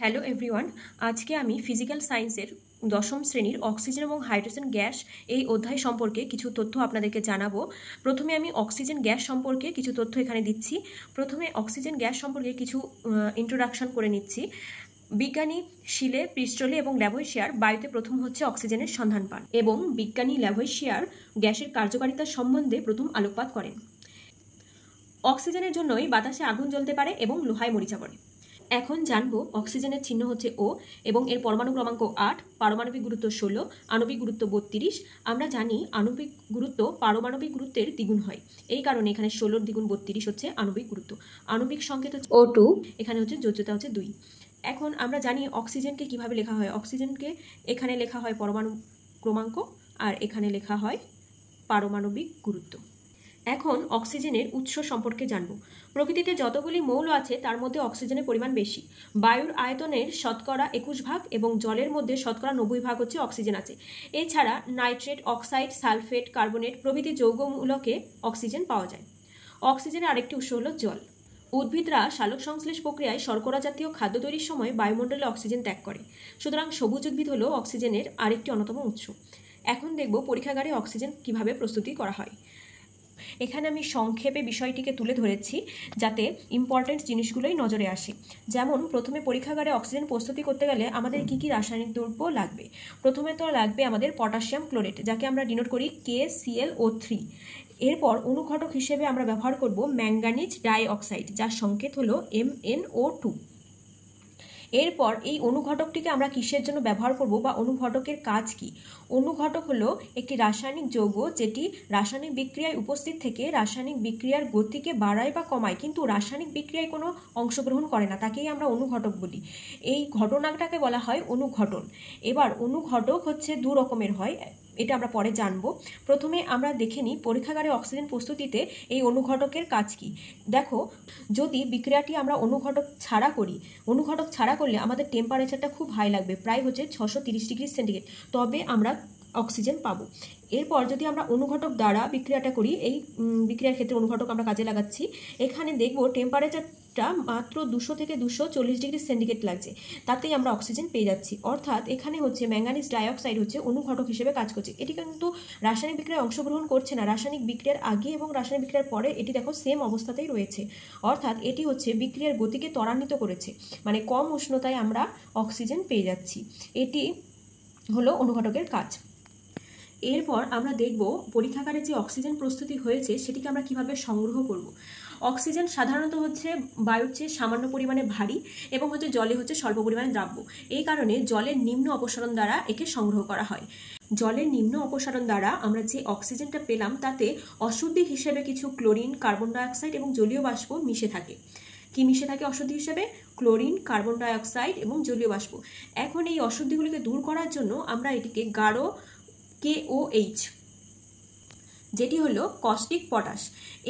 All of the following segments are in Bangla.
হ্যালো এভরিওয়ান, আজকে আমি ফিজিক্যাল সায়েন্সের দশম শ্রেণীর অক্সিজেন এবং হাইড্রোজেন গ্যাস এই অধ্যায় সম্পর্কে কিছু তথ্য আপনাদেরকে জানাবো। প্রথমে আমি অক্সিজেন গ্যাস সম্পর্কে কিছু তথ্য এখানে দিচ্ছি। প্রথমে অক্সিজেন গ্যাস সম্পর্কে কিছু ইন্ট্রোডাকশন করে নিচ্ছি। বিজ্ঞানী শিলে, প্রিস্টলে এবং ল্যাভোইশিয়ার বায়ুতে প্রথম হচ্ছে অক্সিজেনের সন্ধান পান এবং বিজ্ঞানী ল্যাভোইশিয়ার গ্যাসের কার্যকারিতা সম্বন্ধে প্রথম আলোকপাত করেন। অক্সিজেনের জন্যই বাতাসে আগুন জ্বলতে পারে এবং লোহায় মরিচা পড়ে। এখন জানবো অক্সিজেনের চিহ্ন হচ্ছে ও এবং এর পরমাণু ক্রমাঙ্ক 8, পারমাণবিক গুরুত্ব 16, আণবিক গুরুত্ব 32। আমরা জানি আণবিক গুরুত্ব পারমাণবিক গুরুত্বের দ্বিগুণ হয়, এই কারণে এখানে 16 দ্বিগুণ 32 হচ্ছে আণবিক গুরুত্ব। আণবিক সংকেত হচ্ছে O2, এখানে হচ্ছে যোজ্যতা হচ্ছে 2। এখন আমরা জানি অক্সিজেনকে কিভাবে লেখা হয়। অক্সিজেনকে এখানে লেখা হয় পরমাণু ক্রমাঙ্ক আর এখানে লেখা হয় পারমাণবিক গুরুত্ব। এখন অক্সিজেনের উৎস সম্পর্কে জানব। প্রকৃতিতে যতগুলি মৌল আছে তার মধ্যে অক্সিজেনের পরিমাণ বেশি। বায়ুর আয়তনের শতকরা 21 ভাগ এবং জলের মধ্যে শতকরা 90 ভাগ হচ্ছে অক্সিজেন আছে। এছাড়া নাইট্রেট, অক্সাইড, সালফেট, কার্বনেট প্রভৃতি যৌগমূলকে অক্সিজেন পাওয়া যায়। অক্সিজেনের আরেকটি উৎস হলো জল। উদ্ভিদরা সালোক সংশ্লেষ প্রক্রিয়ায় শর্করা জাতীয় খাদ্য তৈরির সময় বায়ুমণ্ডলে অক্সিজেন ত্যাগ করে, সুতরাং সবুজ উদ্ভিদ হলো অক্সিজেনের আরেকটি অন্যতম উৎস। এখন দেখব পরীক্ষাগারে অক্সিজেন কিভাবে প্রস্তুতি করা হয়। এখানে আমি সংক্ষেপে বিষয়টিকে তুলে ধরেছি যাতে ইম্পর্টেন্ট জিনিসগুলোই নজরে আসে। যেমন প্রথমে পরীক্ষাগারে অক্সিজেন প্রস্তুতি করতে গেলে আমাদের কি কি রাসায়নিক দ্রব্য লাগবে। প্রথমে তো লাগবে আমাদের পটাশিয়াম ক্লোরেট, যাকে আমরা ডিনোট করি KClO3। এরপর অনুঘটক হিসেবে আমরা ব্যবহার করব ম্যাঙ্গানিজ ডাই অক্সাইড, যার সংকেত হলো MnO2। এরপর এই অনুঘটকটিকে আমরা কিসের জন্য ব্যবহার করব বা অনুঘটকের কাজ কি। অনুঘটক হলো একটি রাসায়নিক যৌগ যেটি রাসায়নিক বিক্রিয়ায় উপস্থিত থেকে রাসায়নিক বিক্রিয়ার গতিকে বাড়ায় বা কমায়, কিন্তু রাসায়নিক বিক্রিয়ায় কোনো অংশগ্রহণ করে না, তাকেই আমরা অনুঘটক বলি। এই ঘটনাটাকে বলা হয় অনুঘটন। এবার অনুঘটক হচ্ছে দু রকমের হয়, এটা আমরা পরে জানবো। প্রথমে আমরা দেখে নিই পরীক্ষাগারে অক্সিজেন প্রস্তুতিতে এই অনুঘটকের কাজ কি। দেখো, যদি বিক্রিয়াটি আমরা অনুঘটক ছাড়া করি, অনুঘটক ছাড়া করলে আমাদের টেম্পারেচারটা খুব হাই লাগবে, প্রায় হচ্ছে 630 ডিগ্রি সেন্টিগ্রেড, তবে আমরা অক্সিজেন পাবো। এরপর যদি আমরা অনুঘটক দ্বারা বিক্রিয়াটা করি, এই বিক্রিয়ার ক্ষেত্রে অনুঘটক আমরা কাজে লাগাচ্ছি, এখানে দেখব টেম্পারেচারটা মাত্র 200 থেকে 240 ডিগ্রি সেন্টিগ্রেড লাগছে, তাতেই আমরা অক্সিজেন পেয়ে যাচ্ছি। অর্থাৎ এখানে হচ্ছে ম্যাঙ্গানিজ ডাইঅক্সাইড হচ্ছে অনুঘটক হিসেবে কাজ করছে। এটি কিন্তু রাসায়নিক বিক্রিয়ায় অংশগ্রহণ করছে না, রাসায়নিক বিক্রিয়ার আগে এবং রাসায়নিক বিক্রিয়ার পরে এটি দেখো সেম অবস্থাতেই রয়েছে। অর্থাৎ এটি হচ্ছে বিক্রিয়ার গতিকে ত্বরান্বিত করেছে, মানে কম উষ্ণতায় আমরা অক্সিজেন পেয়ে যাচ্ছি। এটি হলো অনুঘটকের কাজ। এরপর আমরা দেখব পরীক্ষাগারে যে অক্সিজেন প্রস্তুতি হয়েছে সেটিকে আমরা কিভাবে সংগ্রহ করব। অক্সিজেন সাধারণত হচ্ছে বায়ুর চেয়ে সামান্য পরিমাণে ভারী এবং হচ্ছে জলে হচ্ছে স্বল্প পরিমাণে দ্রাব্য, এই কারণে জলের নিম্ন অপসারণ দ্বারা একে সংগ্রহ করা হয়। জলের নিম্ন অপসারণ দ্বারা আমরা যে অক্সিজেনটা পেলাম তাতে অশুদ্ধি হিসেবে কিছু ক্লোরিন, কার্বন ডাইঅক্সাইড এবং জলীয় বাষ্প মিশে থাকে। কি মিশে থাকে অশুদ্ধি হিসেবে? ক্লোরিন, কার্বন ডাইঅক্সাইড এবং জলীয় বাষ্প। এখন এই অশুদ্ধিগুলিকে দূর করার জন্য আমরা এটিকে গাঢ় KOH, যেটি হলো কস্টিক পটাশ,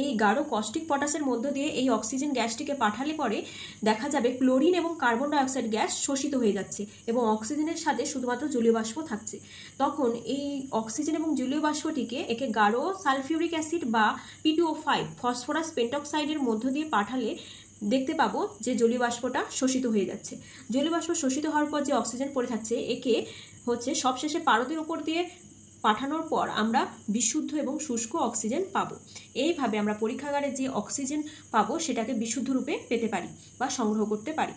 এই গাঢ় কস্টিক পটাশের মধ্য দিয়ে এই অক্সিজেন গ্যাসটিকে পাঠালে পরে দেখা যাবে ক্লোরিন এবং কার্বন ডাইঅক্সাইড গ্যাস শোষিত হয়ে যাচ্ছে এবং অক্সিজেনের সাথে শুধুমাত্র জলীয় বাষ্প থাকছে। তখন এই অক্সিজেন এবং জলীয় বাষ্পটিকে একে গাঢ় সালফিউরিক অ্যাসিড বা P2O5 ফসফরাস পেন্টক্সাইডের মধ্য দিয়ে পাঠালে দেখতে পাবো যে জলীয় বাষ্পটা শোষিত হয়ে যাচ্ছে। জলীয় বাষ্প শোষিত হওয়ার পর যে অক্সিজেন পড়ে থাকছে একে হচ্ছে সবশেষে পারদের উপর দিয়ে পাঠানোর পর আমরা বিশুদ্ধ এবং শুষ্ক অক্সিজেন পাবো। এইভাবে আমরা পরীক্ষাগারে যে অক্সিজেন পাবো সেটাকে বিশুদ্ধ রূপে পেতে পারি বা সংগ্রহ করতে পারি।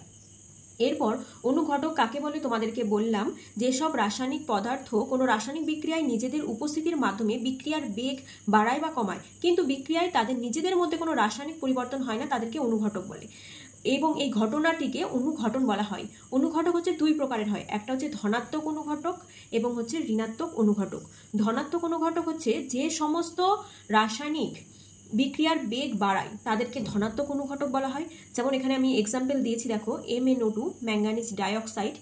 এরপর অনুঘটক কাকে বলে তোমাদেরকে বললাম, যেসব রাসায়নিক পদার্থ কোনো রাসায়নিক বিক্রিয়ায় নিজেদের উপস্থিতির মাধ্যমে বিক্রিয়ার বেগ বাড়ায় বা কমায়, কিন্তু বিক্রিয়ায় তাদের নিজেদের মধ্যে কোনো রাসায়নিক পরিবর্তন হয় না, তাদেরকে অনুঘটক বলে এবং এই ঘটনাটিকে অনুঘটন বলা হয়। অনুঘটক হচ্ছে দুই প্রকারের হয়, একটা হচ্ছে ধনাত্মক অনুঘটক এবং হচ্ছে ঋণাত্মক অনুঘটক। ধনাত্মক অনুঘটক হচ্ছে যে সমস্ত রাসায়নিক বিক্রিয়ার বেগ বাড়ায় তাদেরকে ধনাত্মক অনুঘটক বলা হয়। যেমন এখানে আমি এক্সাম্পল দিয়েছি, দেখো MnO2 manganese dioxide,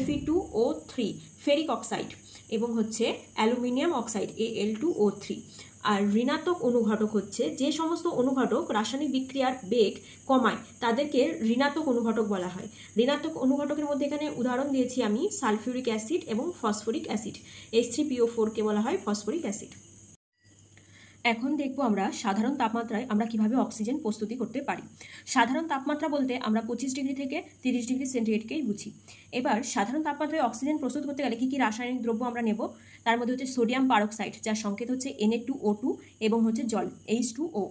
Fe2O3 ferric oxide এবং হচ্ছে অ্যালুমিনিয়াম অক্সাইড Al2O3। আর ঋণাত্মক অনুঘটক হচ্ছে যে সমস্ত অনুঘটক রাসায়নিক বিক্রিয়ার বেগ কমায় তাদেরকে ঋণাত্মক অনুঘটক বলা হয়। ঋণাত্মক অনুঘটকের মধ্যে এখানে উদাহরণ দিয়েছি আমি সালফিউরিক অ্যাসিড এবং ফসফরিক অ্যাসিড, H3PO4 কে বলা হয় ফসফরিক অ্যাসিড। এখন দেখব আমরা সাধারণ তাপমাত্রায় আমরা কিভাবে অক্সিজেন প্রস্তুতি করতে পারি। সাধারণ তাপমাত্রা বলতে আমরা 25 ডিগ্রি থেকে 30 ডিগ্রি সেন্টিগ্রেডকেই বুঝি। এবার সাধারণ তাপমাত্রায় অক্সিজেন প্রস্তুত করতে গেলে কী কী রাসায়নিক দ্রব্য আমরা নেব, তার মধ্যে হচ্ছে সোডিয়াম পারক্সাইড, যার সংকেত হচ্ছে Na2O2 এবং হচ্ছে জল H2O।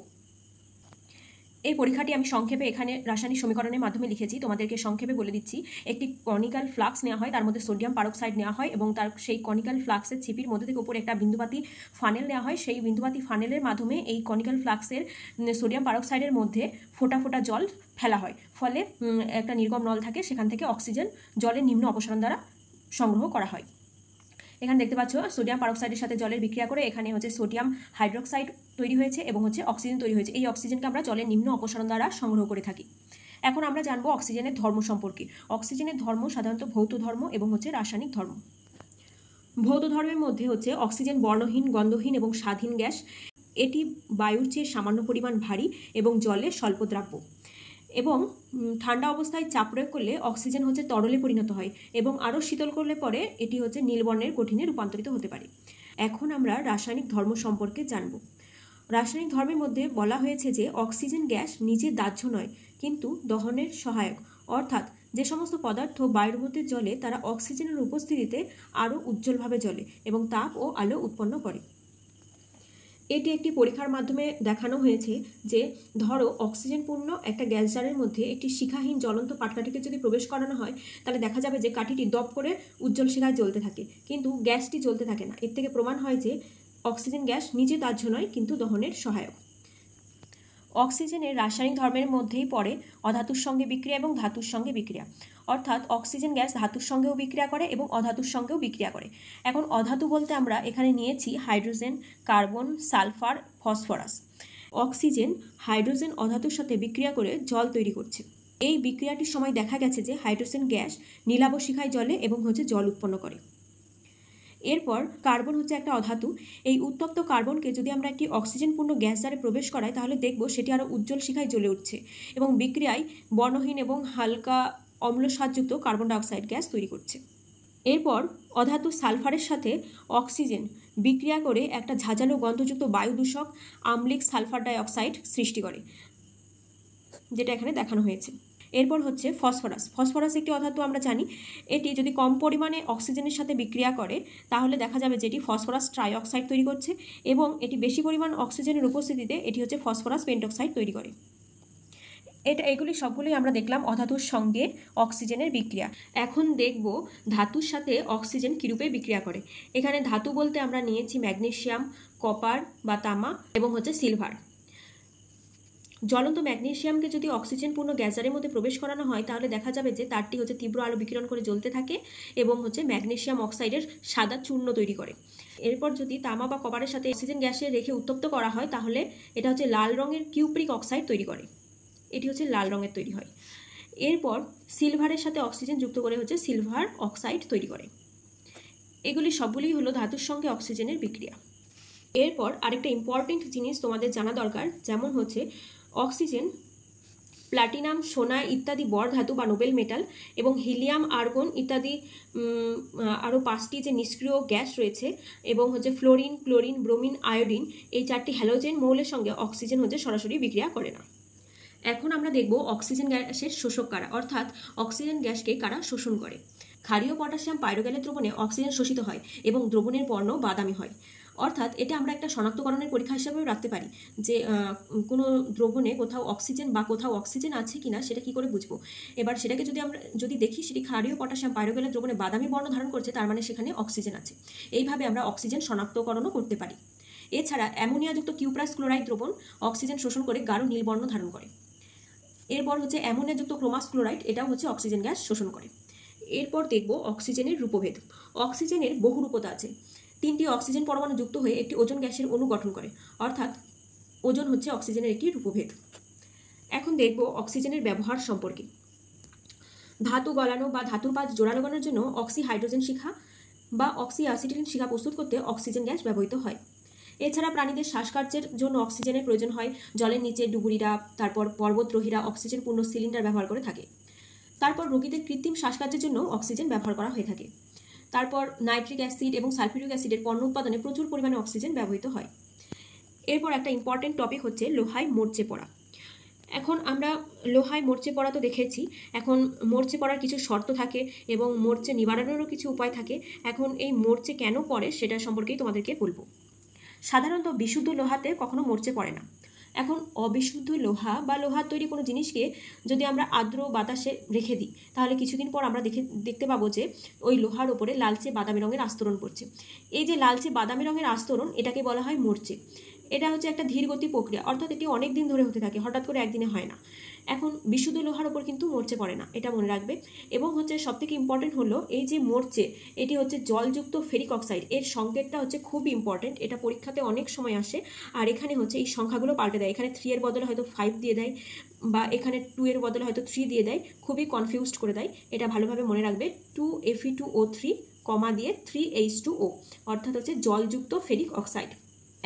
এই পরীক্ষাটি আমি সংক্ষেপে এখানে রাসায়নিক সমীকরণের মাধ্যমে লিখেছি, তোমাদেরকে সংক্ষেপে বলে দিচ্ছি। একটি কনিক্যাল ফ্লাক্স নেওয়া হয়, তার মধ্যে সোডিয়াম পারক্সাইড নেওয়া হয় এবং তার সেই কনিক্যাল ফ্লাক্সের ছিপির মধ্যে থেকে উপরে একটা বিন্দুপাতি ফানেল নেওয়া হয়। সেই বিন্দুপাতি ফানেলের মাধ্যমে এই কনিক্যাল ফ্লাক্সের সোডিয়াম পারক্সাইডের মধ্যে ফোঁটা ফোঁটা জল ফেলা হয়, ফলে একটা নির্গম নল থাকে, সেখান থেকে অক্সিজেন জলের নিম্ন অপসারণ দ্বারা সংগ্রহ করা হয়। এখানে দেখতে পাচ্ছ সোডিয়াম পারক্সাইডের সাথে জলের বিক্রিয়া করে এখানে হচ্ছে সোডিয়াম হাইড্রোক্সাইড তৈরি হয়েছে এবং হচ্ছে অক্সিজেন তৈরি হয়েছে। এই অক্সিজেনকে আমরা জলের নিম্ন অপসারণ দ্বারা সংগ্রহ করে থাকি। এখন আমরা জানবো অক্সিজেনের ধর্ম সম্পর্কে। অক্সিজেনের ধর্ম সাধারণত ভৌত ধর্ম এবং হচ্ছে রাসায়নিক ধর্ম। ভৌত ধর্মের মধ্যে হচ্ছে অক্সিজেন বর্ণহীন, গন্ধহীন এবং স্বাদহীন গ্যাস। এটি বায়ুর চেয়ে সামান্য পরিমাণ ভারী এবং জলে স্বল্পদ্রাব্য এবং ঠান্ডা অবস্থায় চাপ প্রয়োগ করলে অক্সিজেন হচ্ছে তরলে পরিণত হয় এবং আরও শীতল করলে পরে এটি হচ্ছে নীলবর্ণের কঠিনে রূপান্তরিত হতে পারে। এখন আমরা রাসায়নিক ধর্ম সম্পর্কে জানব। রাসায়নিক ধর্মের মধ্যে বলা হয়েছে যে অক্সিজেন গ্যাস নিজে দাহ্য নয়, কিন্তু দহনের সহায়ক, অর্থাৎ যে সমস্ত পদার্থ বায়ুর মধ্যে জ্বলে তারা অক্সিজেনের উপস্থিতিতে আরও উজ্জ্বলভাবে জ্বলে এবং তাপ ও আলো উৎপন্ন করে। এটি একটি পরীক্ষার মাধ্যমে দেখানো হয়েছে যে ধরো অক্সিজেনপূর্ণ একটা গ্যাস জারের মধ্যে একটি শিখাহীন জ্বলন্ত পাটকাঠিকে যদি প্রবেশ করানো হয়, তাহলে দেখা যাবে যে কাঠিটি দপ করে উজ্জ্বল শিখায় জ্বলতে থাকে, কিন্তু গ্যাসটি জ্বলতে থাকে না। এর থেকে প্রমাণ হয় যে অক্সিজেন গ্যাস নিজে দাহ্য নয়, কিন্তু দহনের সহায়ক। অক্সিজেনের রাসায়নিক ধর্মের মধ্যেই পড়ে অধাতুর সঙ্গে বিক্রিয়া এবং ধাতুর সঙ্গে বিক্রিয়া, অর্থাৎ অক্সিজেন গ্যাস ধাতুর সঙ্গেও বিক্রিয়া করে এবং অধাতুর সঙ্গেও বিক্রিয়া করে। এখন অধাতু বলতে আমরা এখানে নিয়েছি hydrogen, carbon, sulphur, phosphorus. Oxygen hydrogen অধাতুর সাথে বিক্রিয়া করে জল তৈরি করছে। এই বিক্রিয়াটির সময় দেখা গেছে যে হাইড্রোজেন গ্যাস নীলাভ শিখায় জ্বলে এবং হচ্ছে জল উৎপন্ন করে। এরপর কার্বন হচ্ছে একটা অধাতু। এই উত্তপ্ত কার্বনকে যদি আমরা একটি অক্সিজেনপূর্ণ গ্যাস জারে প্রবেশ করাই, তাহলে দেখব সেটি আরও উজ্জ্বল শিখায় জ্বলে উঠছে এবং বিক্রিয়ায় বর্ণহীন এবং হালকা অম্ল স্বাদযুক্ত কার্বন ডাইঅক্সাইড গ্যাস তৈরি করছে। এরপর অধাতু সালফারের সাথে অক্সিজেন বিক্রিয়া করে একটা ঝাঁঝালো গন্ধযুক্ত বায়ু দূষক আম্লিক সালফার ডাইঅক্সাইড সৃষ্টি করে, যেটা এখানে দেখানো হয়েছে। এরপর হচ্ছে ফসফরাস। ফসফরাস একটি অধাতু, আমরা জানি। এটি যদি কম পরিমাণে অক্সিজেনের সাথে বিক্রিয়া করে তাহলে দেখা যাবে যে এটি ফসফরাস ট্রাইঅক্সাইড তৈরি করছে এবং এটি বেশি পরিমাণ অক্সিজেনের উপস্থিতিতে এটি হচ্ছে ফসফরাস পেন্টক্সাইড তৈরি করে। এগুলি সবগুলোই আমরা দেখলাম অধাতুর সঙ্গে অক্সিজেনের বিক্রিয়া। এখন দেখব ধাতুর সাথে অক্সিজেন কীরূপে বিক্রিয়া করে। এখানে ধাতু বলতে আমরা নিয়েছি ম্যাগনেসিয়াম, কপার বা তামা এবং হচ্ছে সিলভার। জ্বলন্ত ম্যাগনেসিয়ামকে যদি অক্সিজেনপূর্ণ গ্যাসের মধ্যে প্রবেশ করানো হয়, তাহলে দেখা যাবে যে তারটি হচ্ছে তীব্র আলো বিকিরণ করে জ্বলতে থাকে এবং হচ্ছে ম্যাগনেসিয়াম অক্সাইডের সাদা চূর্ণ তৈরি করে। এরপর যদি তামা বা কপারের সাথে অক্সিজেন গ্যাসে রেখে উত্তপ্ত করা হয়, তাহলে এটা হচ্ছে লাল রঙের কিউপ্রিক অক্সাইড তৈরি করে। এটি হচ্ছে লাল রঙের তৈরি হয়। এরপর সিলভারের সাথে অক্সিজেন যুক্ত করে হচ্ছে সিলভার অক্সাইড তৈরি করে। এগুলি সবগুলোই হলো ধাতুর সঙ্গে অক্সিজেনের বিক্রিয়া। এরপর আরেকটা ইম্পর্টেন্ট জিনিস তোমাদের জানা দরকার, যেমন হচ্ছে অক্সিজেন, প্লাটিনাম, সোনা ইত্যাদি বড় ধাতু বা নোবেল মেটাল এবং হিলিয়াম, আর্গন ইত্যাদি আরও 5টি যে নিষ্ক্রিয় গ্যাস রয়েছে এবং হচ্ছে ফ্লোরিন, ক্লোরিন, ব্রোমিন, আয়োডিন, এই 4টি হ্যালোজেন মৌলের সঙ্গে অক্সিজেন হচ্ছে সরাসরি বিক্রিয়া করে না। এখন আমরা দেখব অক্সিজেন গ্যাসের শোষক কারা, অর্থাৎ অক্সিজেন গ্যাসকে কারা শোষণ করে। ক্ষারীয় পটাশিয়াম পাইরোগ্যালের দ্রবণে অক্সিজেন শোষিত হয় এবং দ্রবণের বর্ণ বাদামি হয়। অর্থাৎ এটা আমরা একটা শনাক্তকরণের পরীক্ষা হিসাবেও রাখতে পারি যে কোনো দ্রবণে কোথাও অক্সিজেন বা কোথাও অক্সিজেন আছে কিনা সেটা কি করে বুঝবো। এবার সেটাকে যদি দেখি সেটি ক্ষারীয় পটাশিয়াম পাইরোগ্যালের দ্রবণে বাদামি বর্ণ ধারণ করছে, তার মানে সেখানে অক্সিজেন আছে। এইভাবে আমরা অক্সিজেন শনাক্তকরণও করতে পারি। এছাড়া অ্যামোনিয়াযুক্ত কিউপ্রাস ক্লোরাইড দ্রবণ অক্সিজেন শোষণ করে গাঢ় নীল বর্ণ ধারণ করে। এরপর হচ্ছে অ্যামোনিয়াযুক্ত ক্রোমাস ক্লোরাইড, এটাও হচ্ছে অক্সিজেন গ্যাস শোষণ করে। এরপর দেখব অক্সিজেনের রূপভেদ। অক্সিজেনের বহুরূপতা আছে। 3টি অক্সিজেন পরমাণু যুক্ত হয়ে একটি ওজোন গ্যাসের অণু গঠন করে, অর্থাৎ ওজোন হচ্ছে অক্সিজেনের একটি রূপভেদ। এখন দেখব অক্সিজেনের ব্যবহার সম্পর্কে। ধাতু গলানো বা ধাতুর পাত জোড়া লাগানোর জন্য অক্সি হাইড্রোজেন শিখা বা অক্সি অ্যাসিটিলিন শিখা প্রস্তুত করতে অক্সিজেন গ্যাস ব্যবহৃত হয়। এছাড়া প্রাণীদের শ্বাসকার্যের জন্য অক্সিজেনের প্রয়োজন হয়। জলের নিচে ডুবুরিরা, তারপর পর্বতরোহীরা অক্সিজেন পূর্ণ সিলিন্ডার ব্যবহার করে থাকে। তারপর রোগীদের কৃত্রিম শ্বাসকার্যের জন্য অক্সিজেন ব্যবহার করা হয়ে থাকে। তারপর নাইট্রিক অ্যাসিড এবং সালফিউরিক অ্যাসিডের পণ্য উৎপাদনে প্রচুর পরিমাণে অক্সিজেন ব্যবহৃত হয়। এরপর একটা ইম্পর্টেন্ট টপিক হচ্ছে লোহায় মরচে পড়া। এখন আমরা লোহায় মরচে পড়া তো দেখেছি, এখন মরচে পড়ার কিছু শর্ত থাকে এবং মরচে নিবারণেরও কিছু উপায় থাকে। এখন এই মরচে কেন পড়ে সেটা সম্পর্কেই তোমাদেরকে বলবো। সাধারণত বিশুদ্ধ লোহাতে কখনো মরচে পড়ে না। এখন অবিশুদ্ধ লোহা বা লোহার তৈরি কোনো জিনিসকে যদি আমরা আর্দ্র বাতাসে রেখে দিই, তাহলে কিছুদিন পর আমরা দেখতে পাবো যে ওই লোহার ওপরে লালচে বাদামি রঙের আস্তরণ পড়ছে। এই যে লালচে বাদামি রঙের আস্তরণ, এটাকে বলা হয় মরচে। এটা হচ্ছে একটা ধীরগতি প্রক্রিয়া, অর্থাৎ এটি অনেক দিন ধরে হতে থাকে, হঠাৎ করে একদিনে হয় না। এখন বিশুদ্ধ লোহার ওপর কিন্তু মরচে পড়ে না, এটা মনে রাখবে। এবং হচ্ছে সবথেকে ইম্পর্টেন্ট হলো এই যে মরচে, এটি হচ্ছে জলযুক্ত ফেরিক অক্সাইড। এর সংকেতটা হচ্ছে খুবই ইম্পর্টেন্ট, এটা পরীক্ষাতে অনেক সময় আসে। আর এখানে হচ্ছে এই সংখ্যাগুলো পাল্টে দেয়, এখানে 3 এর বদলে হয়তো 5 দিয়ে দেয়, বা এখানে 2 এর বদলে হয়তো 3 দিয়ে দেয়, খুবই কনফিউজড করে দেয়। এটা ভালোভাবে মনে রাখবে, 2Fe2O3 কমা দিয়ে 3H2O, অর্থাৎ হচ্ছে জলযুক্ত ফেরিক অক্সাইড।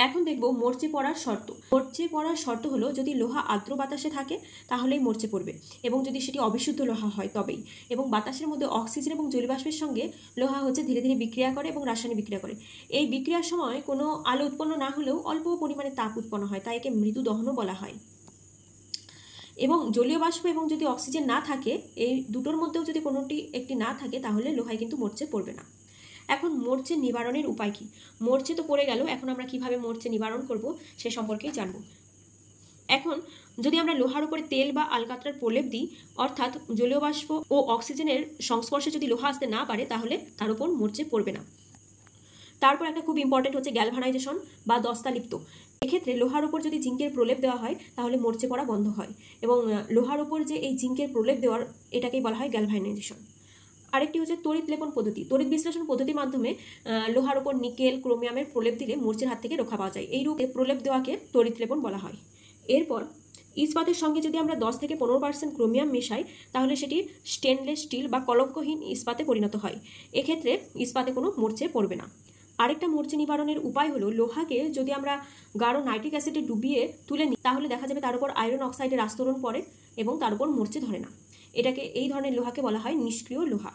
এখন দেখব মরচে পড়ার শর্ত। মরচে পড়ার শর্ত হলো যদি লোহা আর্দ্র বাতাসে থাকে তাহলেই মরচে পড়বে, এবং যদি সেটি অবিশুদ্ধ লোহা হয় তবেই। এবং বাতাসের মধ্যে অক্সিজেন এবং জলীয়বাষ্পের সঙ্গে লোহা হচ্ছে ধীরে ধীরে বিক্রিয়া করে এবং রাসায়নিক বিক্রিয়া করে। এই বিক্রিয়ার সময় কোনো আলো উৎপন্ন না হলেও অল্প পরিমাণে তাপ উৎপন্ন হয়, তাই একে মৃদু দহনও বলা হয়। এবং জলীয় বাষ্প এবং যদি অক্সিজেন না থাকে, এই দুটোর মধ্যেও যদি কোনোটি একটি না থাকে, তাহলে লোহায় কিন্তু মরচে পড়বে না। এখন মরচে নিবারণের উপায় কি? মরচে তো পড়ে গেল, এখন আমরা কিভাবে মরচে নিবারণ করব সে সম্পর্কেই জানব। এখন যদি আমরা লোহার উপরে তেল বা আলকাতরার প্রলেপ দিই, অর্থাৎ জলীয় বাষ্প ও অক্সিজেনের সংস্পর্শে যদি লোহা আসতে না পারে, তাহলে তার উপর মরচে পড়বে না। তারপর একটা খুব ইম্পর্টেন্ট হচ্ছে গ্যালভানাইজেশন বা দস্তালিপ্ত। এক্ষেত্রে লোহার উপর যদি জিঙ্কের প্রলেপ দেওয়া হয় তাহলে মরচে পড়া বন্ধ হয়, এবং লোহার উপর যে এই জিঙ্কের প্রলেপ দেওয়ার, এটাকেই বলা হয় গ্যালভানাইজেশন। আরেকটি হচ্ছে তড়িৎ লেপন পদ্ধতি। তড়িৎ বিশ্লেষণ পদ্ধতির মাধ্যমে লোহার উপর নিকেল, ক্রোমিয়ামের প্রলেপ দিলে মরচের হাত থেকে রক্ষা পাওয়া যায়। এই রূপে প্রলেপ দেওয়াকে তড়িৎ লেপন বলা হয়। এরপর ইস্পাতের সঙ্গে যদি আমরা 10 থেকে 15% ক্রোমিয়াম মেশাই, তাহলে সেটি স্টেনলেস স্টিল বা কলঙ্কহীন ইস্পাতে পরিণত হয়। এক্ষেত্রে ইস্পাতে কোনো মরচে পড়বে না। আরেকটা মরচে নিবারণের উপায় হলো লোহাকে যদি আমরা গাঢ় নাইট্রিক অ্যাসিডে ডুবিয়ে তুলে নিই, তাহলে দেখা যাবে তার উপর আয়রন অক্সাইডের আস্তরণ পড়ে এবং তার উপর মরচে ধরে না। এই ধরনের লোহাকে বলা হয় নিষ্ক্রিয় লোহা।